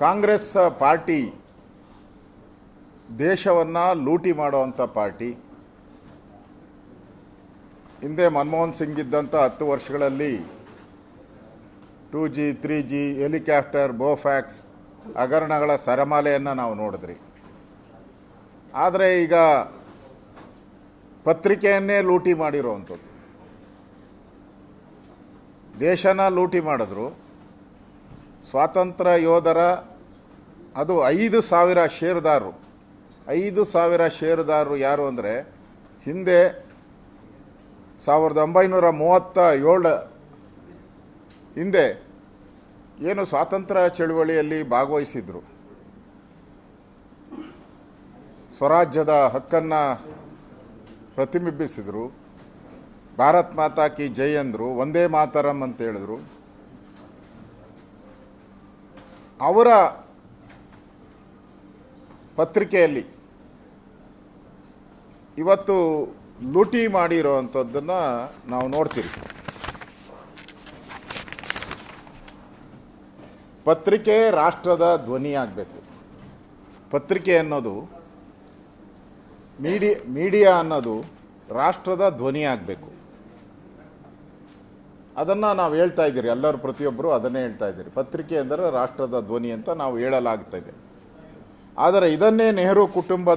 Congress party ದೇಶವನ್ನು ಲೂಟಿ ಮಾಡುವಂಥ ಪಾರ್ಟಿ. ಹಿಂದೆ ಮನಮೋಹನ್ ಸಿಂಗ್ ಇದ್ದಂಥ 10 ವರ್ಷಗಳಲ್ಲಿ 2G 3G ಹೆಲಿಕಾಪ್ಟರ್ ಬೋಫ್ಯಾಕ್ಸ್ ಹಗರಣಗಳ ಸರಮಾಲೆಯನ್ನು ನಾವು ನೋಡಿದ್ರಿ. ಆದರೆ ಈಗ ಪತ್ರಿಕೆಯನ್ನೇ ಲೂಟಿ ಮಾಡಿರುವಂಥದ್ದು, ದೇಶನ ಲೂಟಿ ಮಾಡಿದ್ರು. ಸ್ವಾತಂತ್ರ್ಯ ಯೋಧರ ಅದು 5,000 ಷೇರುದಾರರು 5,000 ಷೇರುದಾರರು ಯಾರು ಅಂದರೆ, ಹಿಂದೆ 1937 ಹಿಂದೆ ಏನು ಸ್ವಾತಂತ್ರ್ಯ ಚಳುವಳಿಯಲ್ಲಿ ಭಾಗವಹಿಸಿದ್ರು, ಸ್ವರಾಜ್ಯದ ಹಕ್ಕನ್ನು ಪ್ರತಿಬಿಂಬಿಸಿದರು, ಭಾರತ್ ಮಾತಾ ಕಿ ಜೈ ಅಂದರು, ವಂದೇ ಮಾತರಂ ಅಂತ ಹೇಳಿದ್ರು. ಅವರ ಪತ್ರಿಕೆಯಲ್ಲಿ ಇವತ್ತು ಲೂಟಿ ಮಾಡಿರೋವಂಥದ್ದನ್ನು ನಾವು ನೋಡ್ತೀವಿ. ಪತ್ರಿಕೆ ರಾಷ್ಟ್ರದ ಧ್ವನಿಯಾಗಬೇಕು. ಪತ್ರಿಕೆ ಅನ್ನೋದು ಮೀಡಿಯಾ ಅನ್ನೋದು ರಾಷ್ಟ್ರದ ಧ್ವನಿಯಾಗಬೇಕು. ಅದನ್ನು ನಾವು ಹೇಳ್ತಾ ಇದ್ದೀರಿ, ಎಲ್ಲರೂ ಪ್ರತಿಯೊಬ್ಬರು ಅದನ್ನೇ ಹೇಳ್ತಾ ಇದ್ದೀರಿ. ಪತ್ರಿಕೆ ಅಂದರೆ ರಾಷ್ಟ್ರದ ಧ್ವನಿ ಅಂತ ನಾವು ಹೇಳಲಾಗ್ತಾ ಇದೆ. ಆದರೆ ಇದನ್ನೇ ನೆಹರು ಕುಟುಂಬದ